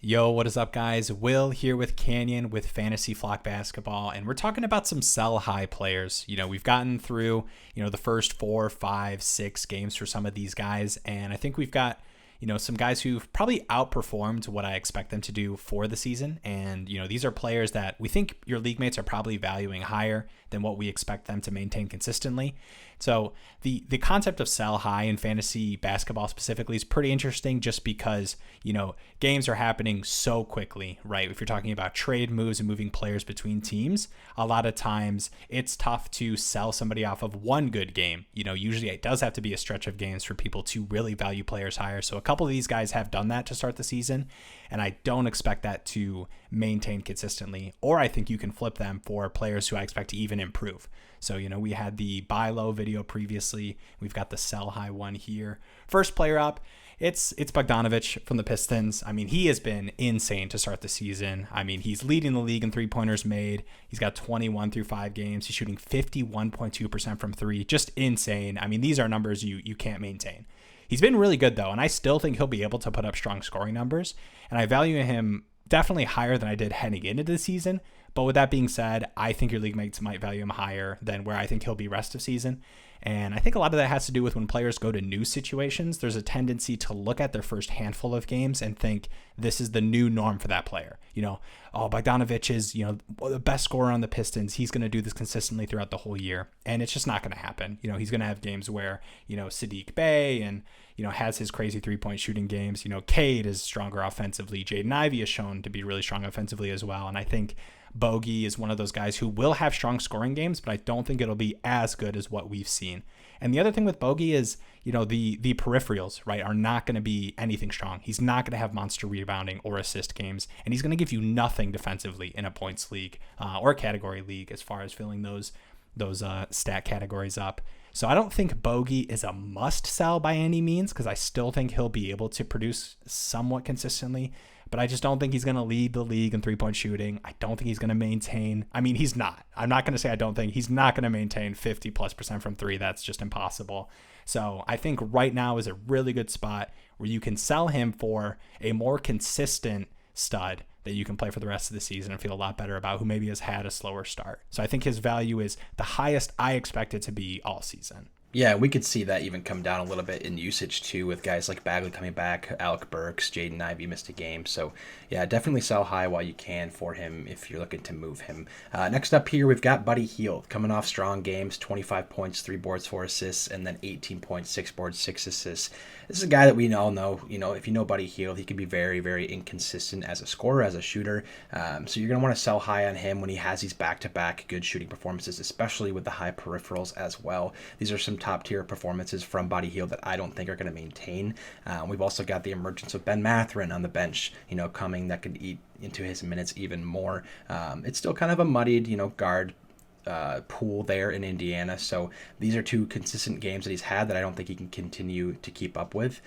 Yo, what is up, guys? Will here with Canyon with Fantasy Flock Basketball, and we're talking about some sell high players. We've gotten through, the first 4, 5, 6 games for some of these guys, and I think we've got, some guys who've probably outperformed what I expect them to do for the season. And, these are players that we think your league mates are probably valuing higher than what we expect them to maintain consistently. So the concept of sell high in fantasy basketball specifically is pretty interesting just because, games are happening so quickly, right? If you're talking about trade moves and moving players between teams, a lot of times it's tough to sell somebody off of one good game. Usually it does have to be a stretch of games for people to really value players higher. So a couple of these guys have done that to start the season, and I don't expect that to maintain consistently, or I think you can flip them for players who I expect to even improve. So, we had the buy low video previously. We've got the sell high one here. First player up, it's Bogdanovic from the Pistons. I mean, he has been insane to start the season. I mean, he's leading the league in three-pointers made. He's got 21 through 5 games. He's shooting 51.2% from three. Just insane. I mean, these are numbers you can't maintain. He's been really good, though, and I still think he'll be able to put up strong scoring numbers, and I value him definitely higher than I did heading into the season. But with that being said, I think your league mates might value him higher than where I think he'll be rest of season. And I think a lot of that has to do with when players go to new situations, there's a tendency to look at their first handful of games and think this is the new norm for that player. Bogdanovic is, the best scorer on the Pistons. He's going to do this consistently throughout the whole year. And it's just not going to happen. He's going to have games where, Sadiq Bey and, has his crazy 3-point shooting games. Cade is stronger offensively. Jaden Ivey is shown to be really strong offensively as well. And I think Bogey is one of those guys who will have strong scoring games, but I don't think it'll be as good as what we've seen. And the other thing with Bogey is, the peripherals, right, are not going to be anything strong. He's not going to have monster rebounding or assist games, and he's going to give you nothing defensively in a points league or a category league as far as filling those stat categories up. So I don't think Bogey is a must sell by any means, because I still think he'll be able to produce somewhat consistently. But I just don't think he's going to lead the league in three-point shooting. I don't think he's going to maintain. I mean, he's not. I'm not going to say I don't think. He's not going to maintain 50+% from three. That's just impossible. So I think right now is a really good spot where you can sell him for a more consistent stud that you can play for the rest of the season and feel a lot better about, who maybe has had a slower start. So I think his value is the highest I expect it to be all season. Yeah, we could see that even come down a little bit in usage too, with guys like Bagley coming back, Alec Burks, Jaden Ivey missed a game. So yeah, definitely sell high while you can for him if you're looking to move him. Next up here, we've got Buddy Hield coming off strong games, 25 points, 3 boards, 4 assists, and then 18 points, 6 boards, 6 assists. This is a guy that we all know, if you know Buddy Hield, he can be very, very inconsistent as a scorer, as a shooter. So you're going to want to sell high on him when he has these back-to-back good shooting performances, especially with the high peripherals as well. These are some top-tier performances from Buddy Hield that I don't think are going to maintain. We've also got the emergence of Ben Mathurin on the bench, coming, that could eat into his minutes even more. It's still kind of a muddied, guard pool there in Indiana. So these are two consistent games that he's had that I don't think he can continue to keep up with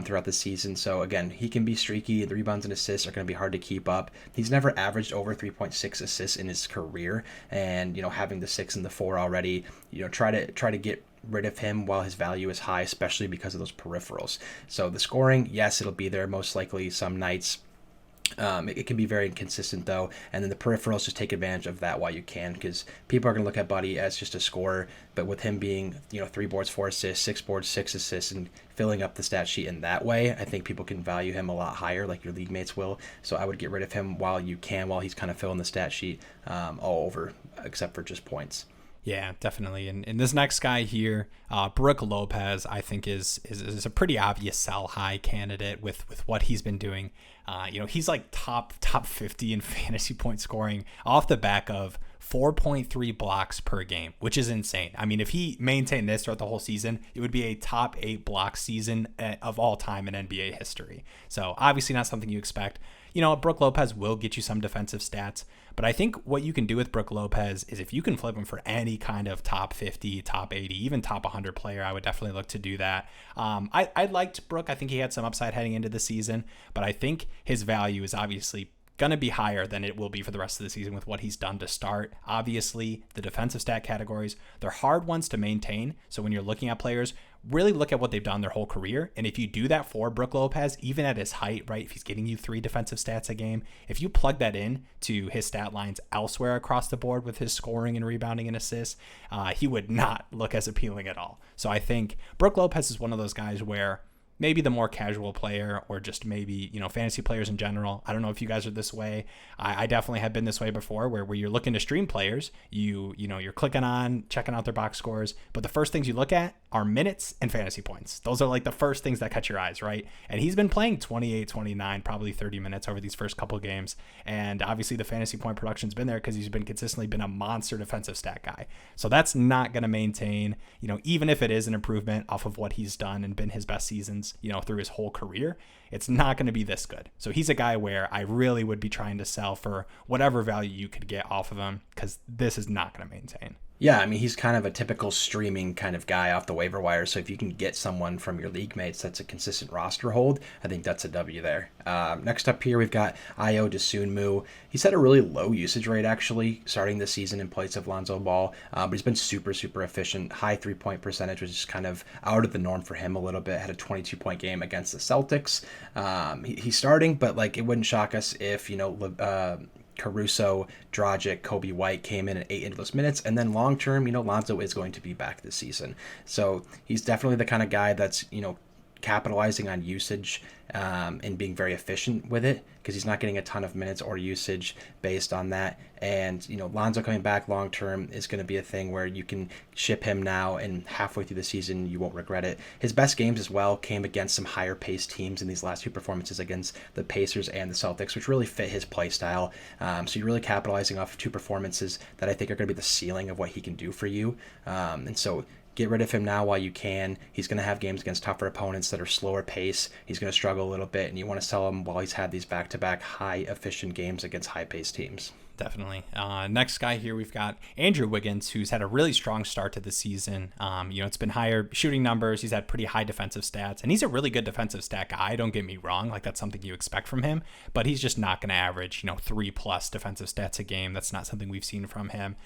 throughout the season. So again, he can be streaky. The rebounds and assists are going to be hard to keep up. He's never averaged over 3.6 assists in his career, and having the 6 and the 4 already, try to get rid of him while his value is high, especially because of those peripherals. So the scoring, yes, it'll be there most likely some nights. It can be very inconsistent though, and then the peripherals, just take advantage of that while you can, because people are going to look at Buddy as just a scorer, but with him being 3 boards, 4 assists, 6 boards, 6 assists, and filling up the stat sheet in that way, I think people can value him a lot higher, like your league mates will. So I would get rid of him while you can, while he's kind of filling the stat sheet all over, except for just points. Yeah, definitely. And this next guy here, Brook Lopez, I think is a pretty obvious sell high candidate with what he's been doing. He's like top 50 in fantasy point scoring off the back of 4.3 blocks per game, which is insane. I mean, if he maintained this throughout the whole season, it would be a top 8 block season of all time in NBA history. So obviously not something you expect. Brook Lopez will get you some defensive stats, but I think what you can do with Brook Lopez is if you can flip him for any kind of top 50, top 80, even top 100 player, I would definitely look to do that. I liked Brook. I think he had some upside heading into the season, but I think his value is obviously going to be higher than it will be for the rest of the season with what he's done to start. Obviously, the defensive stat categories, they're hard ones to maintain. So when you're looking at players, really look at what they've done their whole career. And if you do that for Brook Lopez, even at his height, right, if he's getting you 3 defensive stats a game, if you plug that in to his stat lines elsewhere across the board with his scoring and rebounding and assists, he would not look as appealing at all. So I think Brook Lopez is one of those guys where maybe the more casual player, or just maybe, fantasy players in general. I don't know if you guys are this way. I definitely have been this way before, where you're looking to stream players, you're clicking on, checking out their box scores, but the first things you look at are minutes and fantasy points. Those are like the first things that catch your eyes, right? And he's been playing 28, 29, probably 30 minutes over these first couple games. And obviously the fantasy point production's been there because he's been consistently been a monster defensive stat guy. So that's not going to maintain, even if it is an improvement off of what he's done and been his best seasons, through his whole career, it's not going to be this good. So he's a guy where I really would be trying to sell for whatever value you could get off of him, because this is not going to maintain. Yeah, I mean, he's kind of a typical streaming kind of guy off the waiver wire. So if you can get someone from your league mates that's a consistent roster hold, I think that's a W there. Next up here, we've got Ayo Dosunmu. He's had a really low usage rate, actually, starting this season in place of Lonzo Ball. But he's been super, super efficient. High 3-point percentage, which is kind of out of the norm for him a little bit. Had a 22-point game against the Celtics. He's starting, but it wouldn't shock us if, Caruso, Dragic, Kobe White came in at 8 endless minutes, and then long term, Lonzo is going to be back this season. So he's definitely the kind of guy that's, capitalizing on usage and being very efficient with it, because he's not getting a ton of minutes or usage based on that. And, Lonzo coming back long term is going to be a thing where you can ship him now, and halfway through the season, you won't regret it. His best games as well came against some higher paced teams in these last 2 performances against the Pacers and the Celtics, which really fit his play style. So you're really capitalizing off of 2 performances that I think are going to be the ceiling of what he can do for you. And so get rid of him now while you can. He's going to have games against tougher opponents that are slower pace. He's going to struggle a little bit, and you want to sell him while he's had these back-to-back high-efficient games against high-paced teams. Definitely. Next guy here, we've got Andrew Wiggins, who's had a really strong start to the season. It's been higher shooting numbers. He's had pretty high defensive stats, and he's a really good defensive stat guy. Don't get me wrong. That's something you expect from him, but he's just not going to average, 3+ defensive stats a game. That's not something we've seen from him.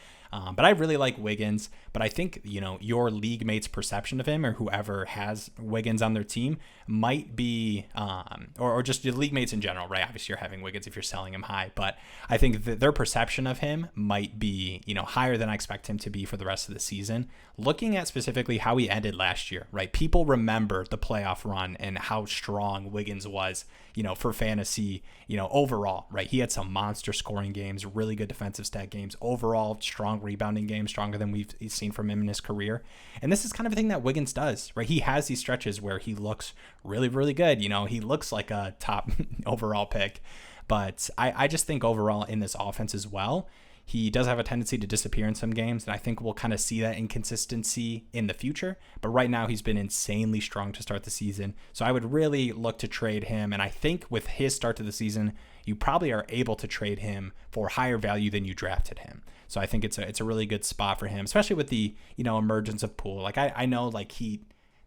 But I really like Wiggins, but I think, your league mate's perception of him, or whoever has Wiggins on their team, might be, or just your league mates in general, right? Obviously you're having Wiggins if you're selling him high, but I think their perception of him might be, higher than I expect him to be for the rest of the season. Looking at specifically how he ended last year, right? People remember the playoff run and how strong Wiggins was, for fantasy, overall, right? He had some monster scoring games, really good defensive stat games, overall strong rebounding games, stronger than we've seen from him in his career. And this is kind of a thing that Wiggins does, right? He has these stretches where he looks really, really good. He looks like a top overall pick. But I just think overall in this offense as well, he does have a tendency to disappear in some games, and I think we'll kind of see that inconsistency in the future. But right now, he's been insanely strong to start the season. So I would really look to trade him. And I think with his start to the season, you probably are able to trade him for higher value than you drafted him. So I think it's a really good spot for him, especially with the emergence of Poole. I know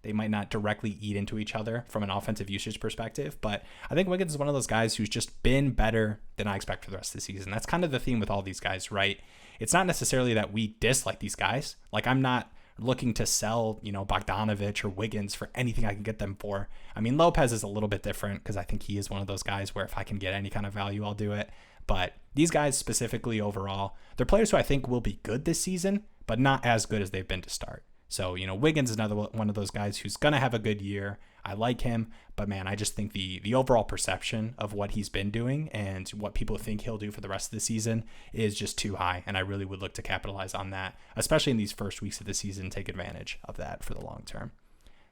they might not directly eat into each other from an offensive usage perspective, but I think Wiggins is one of those guys who's just been better than I expect for the rest of the season. That's kind of the theme with all these guys, right? It's not necessarily that we dislike these guys. I'm not looking to sell, Bogdanovich or Wiggins for anything I can get them for. I mean, Lopez is a little bit different because I think he is one of those guys where if I can get any kind of value, I'll do it. But these guys specifically overall, they're players who I think will be good this season, but not as good as they've been to start. So, Wiggins is another one of those guys who's going to have a good year. I like him, but man, I just think the overall perception of what he's been doing and what people think he'll do for the rest of the season is just too high. And I really would look to capitalize on that, especially in these first weeks of the season, take advantage of that for the long term.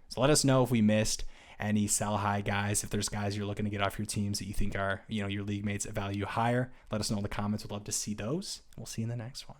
So let us know if we missed any sell high guys. If there's guys you're looking to get off your teams that you think are, your league mates value higher, let us know in the comments. We'd love to see those. We'll see you in the next one.